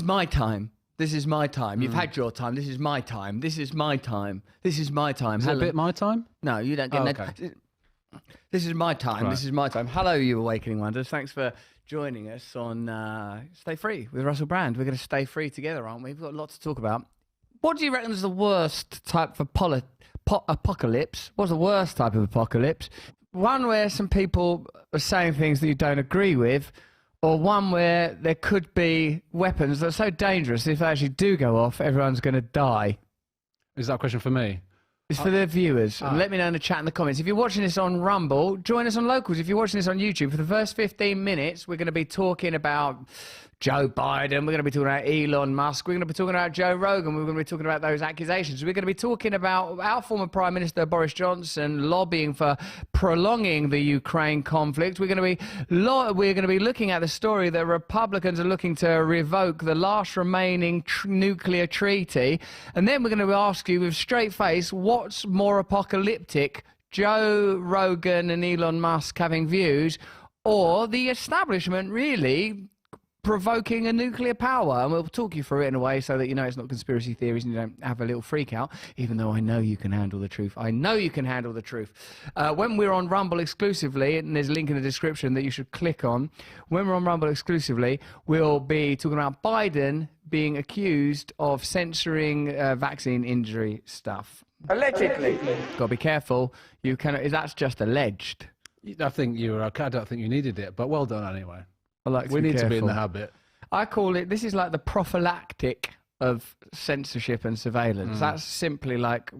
my time. This is my time. You've had your time. This is my time. This is my time. This is my time. Is it a bit my time? No, you don't get okay. This is my time. Right. This is my time. Hello, you Awakening Wonders. Thanks for joining us on Stay Free with Russell Brand. We're going to stay free together, aren't we? We've got a lot to talk about. What do you reckon is the worst type of apocalypse? What's the worst type of apocalypse? One where some people are saying things that you don't agree with, or one where there could be weapons that are so dangerous if they actually do go off, everyone's going to die. Is that a question for me? It's for the viewers. Let me know in the chat in the comments. If you're watching this on Rumble, join us on Locals. If you're watching this on YouTube, for the first 15 minutes, we're going to be talking about Joe Biden. We're going to be talking about Elon Musk. We're going to be talking about Joe Rogan. We're going to be talking about those accusations. We're going to be talking about our former Prime Minister, Boris Johnson, lobbying for prolonging the Ukraine conflict. We're going to be looking at the story that Republicans are looking to revoke the last remaining nuclear treaty. And then we're going to ask you with straight face, what's more apocalyptic, Joe Rogan and Elon Musk having views, or the establishment really provoking a nuclear power? And we'll talk you through it in a way so that you know it's not conspiracy theories and you don't have a little freak out, even though I know you can handle the truth. I know you can handle the truth. When we're on Rumble exclusively, and there's a link in the description that you should click on, when we're on Rumble exclusively, we'll be talking about Biden being accused of censoring vaccine injury stuff. Allegedly. Got to be careful. You can. That's just alleged. I think you were okay. I don't think you needed it, but well done anyway. We need to be in the habit. I call it, this is like the prophylactic of censorship and surveillance. That's simply like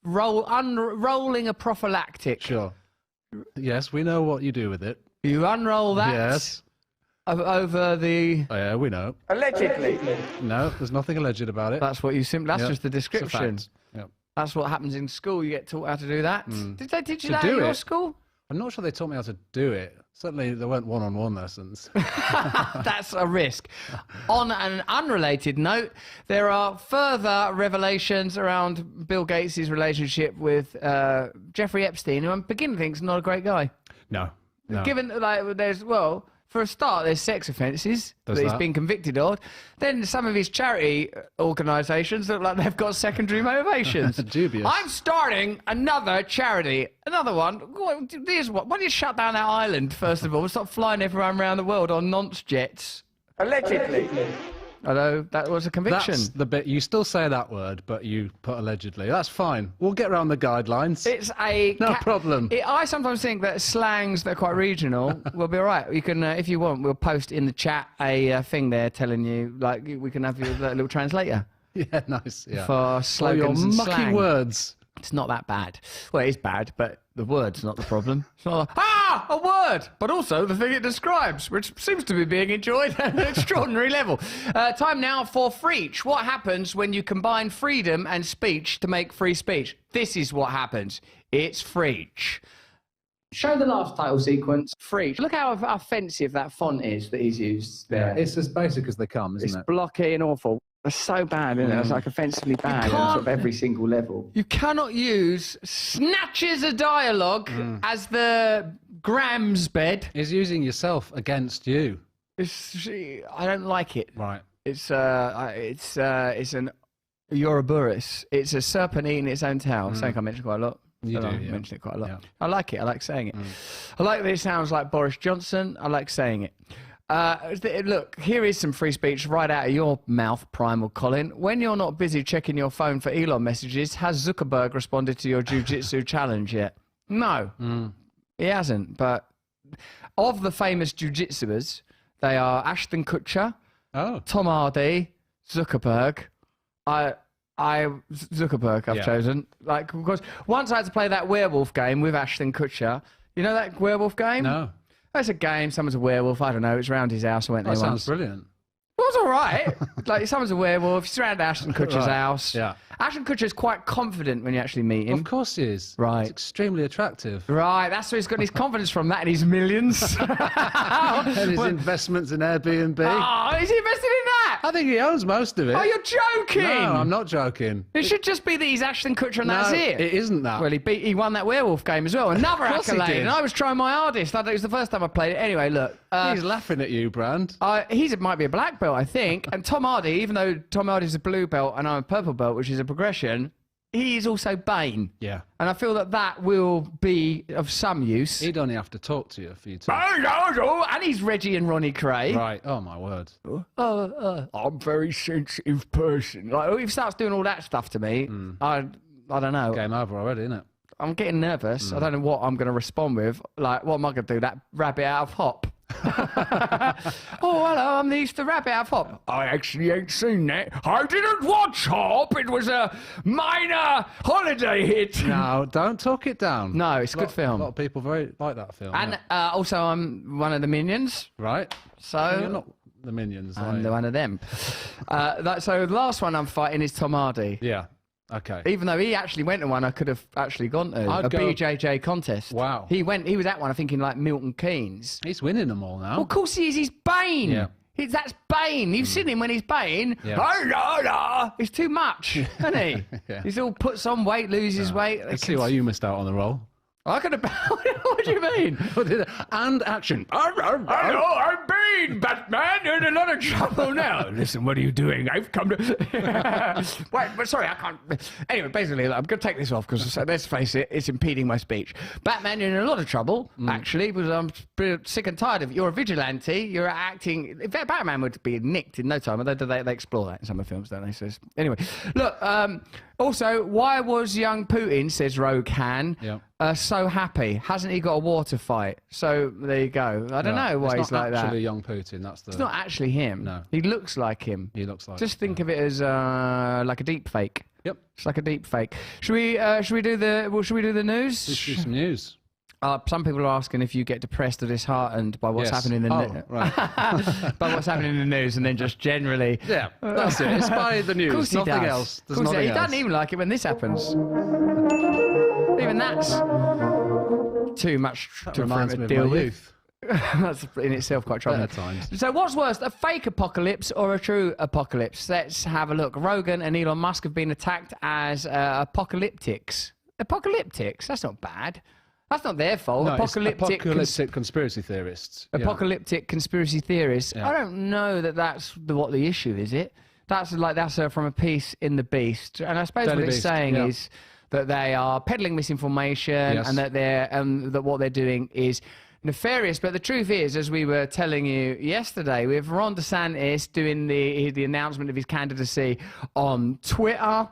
unrolling a prophylactic. Sure. Yes, we know what you do with it. You unroll that. Yes. Over the... Oh, yeah, we know. Allegedly. No, there's nothing alleged about it. That's what you simply... That's just the description. Yep. That's what happens in school. You get taught how to do that. Did they teach you To that do at your it? school? I'm not sure they taught me how to do it. Certainly there weren't one-on-one lessons. That's a risk. On an unrelated note, there are further revelations around Bill Gates' relationship with Jeffrey Epstein, who I'm beginning to think is not a great guy. No. Given, like, there's, well, for a start, there's sex offences that he's been convicted of. Then some of his charity organisations look like they've got secondary motivations. Dubious. I'm starting another charity. Another one. Why don't you shut down that island, first of all? Stop flying everyone around the world on nonce jets. Allegedly. Although that was a conviction. That's the bit. You still say that word, but you put allegedly. That's fine. We'll get around the guidelines. It's a... No problem. I sometimes think that slangs that are quite regional will be all right. You can, if you want, we'll post in the chat a thing there telling you, like, we can have your little translator. Yeah, nice. Yeah. For slogans your and mucky slang. words. It's not that bad. Well, it is bad, but the word's not the problem. It's not like, a word, but also the thing it describes, which seems to be being enjoyed at an extraordinary level. Time now for Freech. What happens when you combine freedom and speech to make free speech? This is what happens. It's Freech. Show the last title sequence. Freech. Look how offensive that font is that he's used there. Yeah, it's as basic as they come, isn't It's it? blocky and awful. It's so bad, isn't it? It's like offensively bad on sort of every single level. You cannot use snatches of dialogue as the Graham's bed. He's using yourself against you. I don't like it. Right. It's an Ouroboros. It's a serpent eating its own tail. Something I mention quite a lot. You do, I yeah. mention it quite a lot. Yeah. I like it. I like saying it. I like that it sounds like Boris Johnson. I like saying it. Look, here is some free speech right out of your mouth, Primal Colin. When you're not busy checking your phone for Elon messages, has Zuckerberg responded to your jiu-jitsu challenge yet? No, he hasn't. But of the famous jiu-jitsuers, they are Ashton Kutcher, Tom Hardy, Zuckerberg. Zuckerberg I've chosen. Like, because once I had to play that werewolf game with Ashton Kutcher. You know that werewolf game? No. It's a game. Someone's a werewolf. I don't know. It's around his house. I went there That once. sounds brilliant. It was all right. Like, someone's a werewolf. He's around Ashton Kutcher's house. Yeah. Ashton Kutcher's quite confident when you actually meet him. Of course he is. Right. He's extremely attractive. Right. That's where he's got his confidence from, that and his millions. And his investments in Airbnb. Oh, is he invested in that? I think he owns most of it. Oh, you're joking! No, I'm not joking. It should just be that he's Ashton Kutcher and that's No, it. it isn't that. Well, he won that werewolf game as well. Another course he accolade. did. And I was trying my hardest. It was the first time I played it. Anyway, look. He's laughing at you, Brand. He might be a black belt, I think. And Tom Hardy, even though Tom Hardy's a blue belt and I'm a purple belt, which is a progression, he is also Bane. Yeah. And I feel that will be of some use. He'd only have to talk to you for you to... And he's Reggie and Ronnie Cray. Right. Oh, my word. I'm a very sensitive person. Like, if he starts doing all that stuff to me, I don't know. Game over already, isn't it? I'm getting nervous. I don't know what I'm going to respond with. Like, what am I going to do? That rabbit out of Hop? Oh, hello, I'm the Easter Rabbit out of Hop. I actually ain't seen that. I didn't watch Hop. It was a minor holiday hit. No, don't talk it down. No, it's a good film. A lot of people very like that film. And also, I'm one of the Minions. Right. So You're not the Minions. I'm one of them. So the last one I'm fighting is Tom Hardy. Yeah. Okay. Even though he actually went to one I could have actually gone to. BJJ contest. Wow. He was at one, I think, in like Milton Keynes. He's winning them all now. Well, of course he is. He's Bane. Yeah. That's Bane. You've seen him when he's Bane. Yeah. It's too much, isn't he? Yeah. He's all puts on weight, loses weight. I see why you missed out on the role. I could have... What do you mean? And action. Hello, I'm Bane, Batman. You're in a lot of trouble now. Listen, what are you doing? I've come to... Wait, but sorry, I can't... Anyway, basically, I'm going to take this off because, let's face it, it's impeding my speech. Batman, you're in a lot of trouble, actually, because I'm sick and tired of it. You're a vigilante. You're acting... In fact, Batman would be nicked in no time. Although they explore that in some of the films, don't they? So, anyway, look, also, why was young Putin, says Rogan, so happy? Hasn't he got a war to fight? So there you go. I don't know why he's like that. It's not actually young Putin. It's not actually him. No. He looks like him. He looks like. Just think of it as like a deep fake. Yep. It's like a deep fake. Should we do the news? Let's do some news. Some people are asking if you get depressed or disheartened by what's happening in the right. by what's happening in the news, and then just generally. Yeah, that's it. It's by the news. Of course nothing he does. else. There's Of course nothing he else. doesn't even like it when this happens. Even that's too much That to reminds for me him to of deal my with. youth. That's in itself quite troubling. Better times. So what's worse, a fake apocalypse or a true apocalypse? Let's have a look. Rogan and Elon Musk have been attacked as apocalyptics. Apocalyptics? That's not bad. That's not their fault. No, Apocalyptic conspiracy theorists. Yeah. Apocalyptic conspiracy theorists. Yeah. I don't know that that's what the issue is. That's from a piece in the Beast, and I suppose Daily what it's Beast, saying yeah. is that they are peddling misinformation, Yes. and that what they're doing is nefarious. But the truth is, as we were telling you yesterday, with Ron DeSantis doing the announcement of his candidacy on Twitter,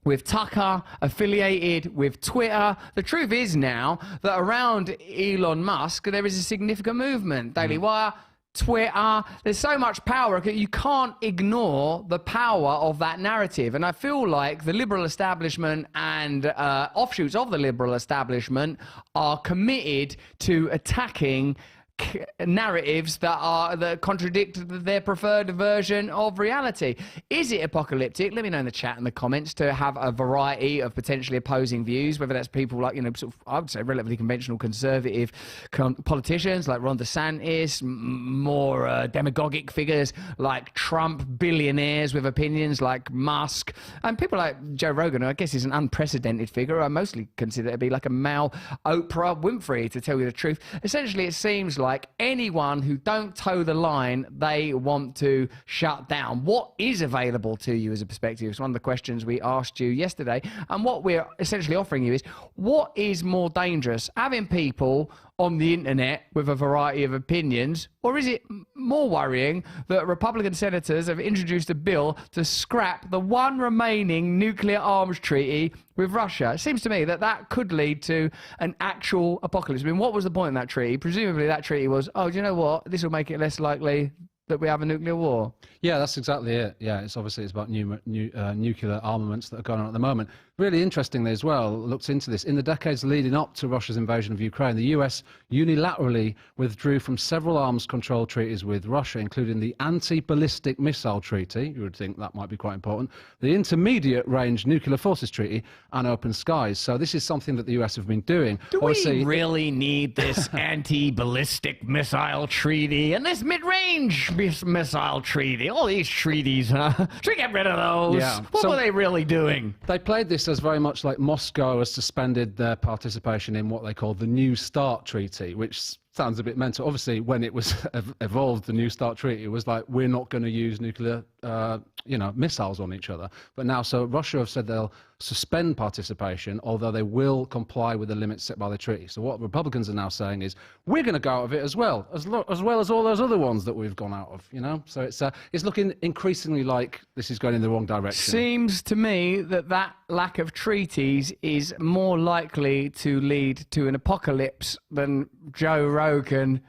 with Tucker affiliated with Twitter. The truth is now that around Elon Musk, there is a significant movement. Daily Wire, Twitter, there's so much power, you can't ignore the power of that narrative. And I feel like the liberal establishment and offshoots of the liberal establishment are committed to attacking narratives that contradict their preferred version of reality. Is it apocalyptic? Let me know in the chat and the comments to have a variety of potentially opposing views, whether that's people like, sort of, I would say relatively conventional conservative politicians like Ron DeSantis, more demagogic figures like Trump, billionaires with opinions like Musk, and people like Joe Rogan, who I guess is an unprecedented figure. I mostly consider to be like a male Oprah Winfrey, to tell you the truth. Essentially, it seems like anyone who don't toe the line, they want to shut down. What is available to you as a perspective? It's one of the questions we asked you yesterday. And what we're essentially offering you is, what is more dangerous? Having people on the internet with a variety of opinions, or is it more worrying that Republican senators have introduced a bill to scrap the one remaining nuclear arms treaty with Russia? It seems to me that that could lead to an actual apocalypse. I mean, what was the point in that treaty? Presumably that treaty was, oh, do you know what? This will make it less likely that we have a nuclear war. Yeah, that's exactly it. Yeah, it's about nuclear armaments that are going on at the moment. really interestingly as well, looked into this. In the decades leading up to Russia's invasion of Ukraine, the US unilaterally withdrew from several arms control treaties with Russia, including the Anti-Ballistic Missile Treaty, you would think that might be quite important, the Intermediate Range Nuclear Forces Treaty, and Open Skies. So this is something that the US have been doing. Do we really need this Anti-Ballistic Missile Treaty and this Mid-Range Missile Treaty? All these treaties, huh? Should we get rid of those? Yeah. What were they really doing? They played this as very much like Moscow has suspended their participation in what they call the New START Treaty, which sounds a bit mental. Obviously, when it was evolved, the New START Treaty, it was like, we're not going to use nuclear, missiles on each other. But now, so Russia have said they'll suspend participation, although they will comply with the limits set by the treaty. So what Republicans are now saying is, we're going to go out of it as well as all those other ones that we've gone out of, So it's looking increasingly like this is going in the wrong direction. Seems to me that lack of treaties is more likely to lead to an apocalypse than Joe Rogan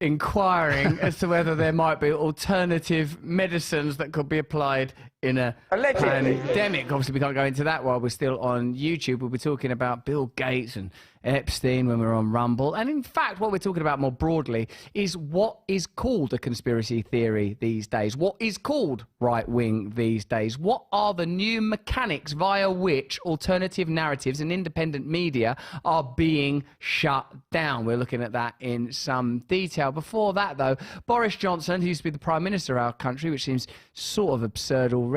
inquiring as to whether there might be alternative medicines that could be applied in a pandemic. Obviously, we can't go into that while we're still on YouTube. We'll be talking about Bill Gates and Epstein when we're on Rumble. And in fact, what we're talking about more broadly is what is called a conspiracy theory these days. What is called right-wing these days? What are the new mechanics via which alternative narratives and independent media are being shut down? We're looking at that in some detail. Before that, though, Boris Johnson, who used to be the Prime Minister of our country, which seems sort of absurd already,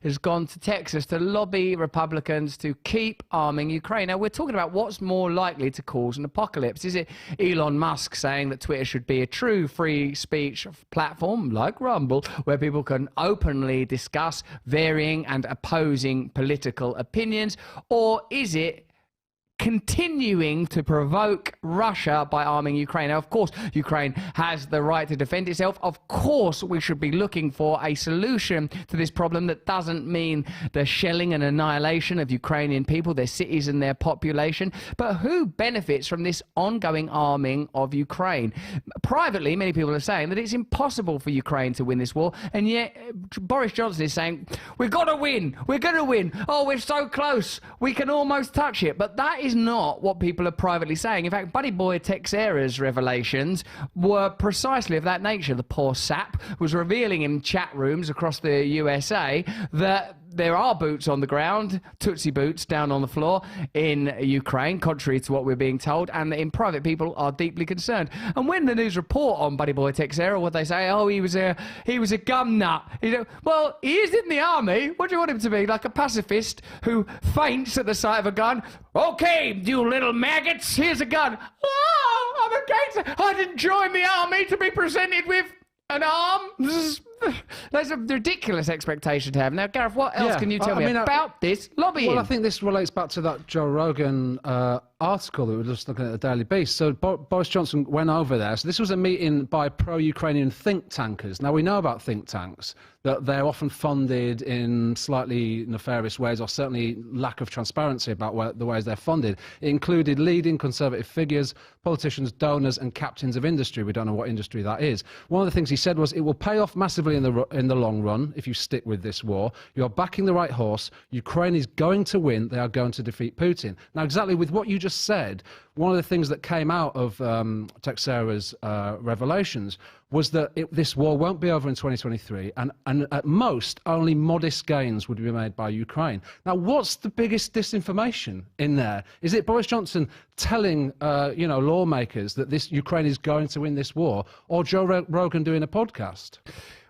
has gone to Texas to lobby Republicans to keep arming Ukraine. Now, we're talking about what's more likely to cause an apocalypse. Is it Elon Musk saying that Twitter should be a true free speech platform like Rumble, where people can openly discuss varying and opposing political opinions? Or is it continuing to provoke Russia by arming Ukraine? Now, of course, Ukraine has the right to defend itself. Of course, we should be looking for a solution to this problem that doesn't mean the shelling and annihilation of Ukrainian people, their cities and their population. But who benefits from this ongoing arming of Ukraine? Privately, many people are saying that it's impossible for Ukraine to win this war, and yet Boris Johnson is saying, we've got to win, we're going to win, oh, we're so close, we can almost touch it. But that is not what people are privately saying. In fact, Buddy Boy Texera's revelations were precisely of that nature. The poor sap was revealing in chat rooms across the USA that there are boots on the ground, Tootsie boots down on the floor in Ukraine, contrary to what we're being told, and that in private people are deeply concerned. And when the news report on Buddy Boy Texera, what they say, oh, he was a gum nut. Well, he is in the army. What do you want him to be? Like a pacifist who faints at the sight of a gun? Okay, you little maggots, here's a gun. Oh, I'm against it. I didn't join the army to be presented with an arm. That's a ridiculous expectation to have. Now, Gareth, what else can you tell me about this lobbying? Well, I think this relates back to that Joe Rogan article that we were just looking at the Daily Beast. So Boris Johnson went over there. So this was a meeting by pro-Ukrainian think tankers. Now, we know about think tanks, that they're often funded in slightly nefarious ways, or certainly lack of transparency about the ways they're funded. It included leading conservative figures, politicians, donors, and captains of industry. We don't know what industry that is. One of the things he said was, it will pay off massively in the long run if you stick with this war. You are backing the right horse. Ukraine is going to win. They are going to defeat Putin. Now, exactly with what you just said, one of the things that came out of Texera's revelations was that this war won't be over in 2023, and at most, only modest gains would be made by Ukraine. Now, what's the biggest disinformation in there? Is it Boris Johnson telling, lawmakers that this Ukraine is going to win this war, or Joe Rogan doing a podcast?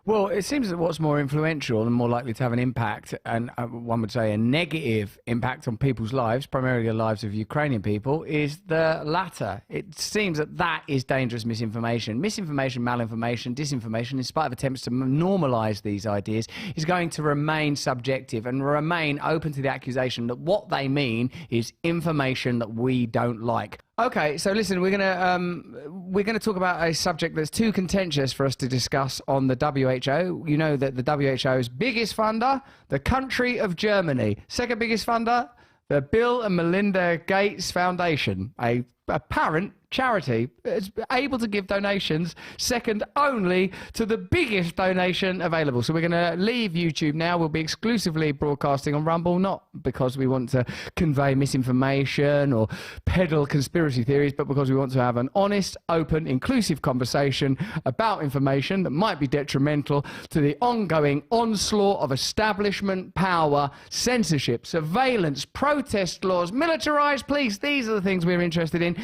Well, it seems that what's more influential and more likely to have an impact, and one would say a negative impact on people's lives, primarily the lives of Ukrainian people, is the latter. It seems that that is dangerous misinformation. Misinformation, malinformation, disinformation, in spite of attempts to normalise these ideas, is going to remain subjective and remain open to the accusation that what they mean is information that we don't like. Okay, so listen, we're gonna talk about a subject that's too contentious for us to discuss on the WHO. You know that the WHO's biggest funder, the country of Germany. Second biggest funder, the Bill and Melinda Gates Foundation, a apparent charity. It's able to give donations second only to the biggest donation available. So we're going to leave YouTube now. We'll be exclusively broadcasting on Rumble, not because we want to convey misinformation or peddle conspiracy theories, but because we want to have an honest, open, inclusive conversation about information that might be detrimental to the ongoing onslaught of establishment power, censorship, surveillance, protest laws, militarized police. These are the things we're interested in.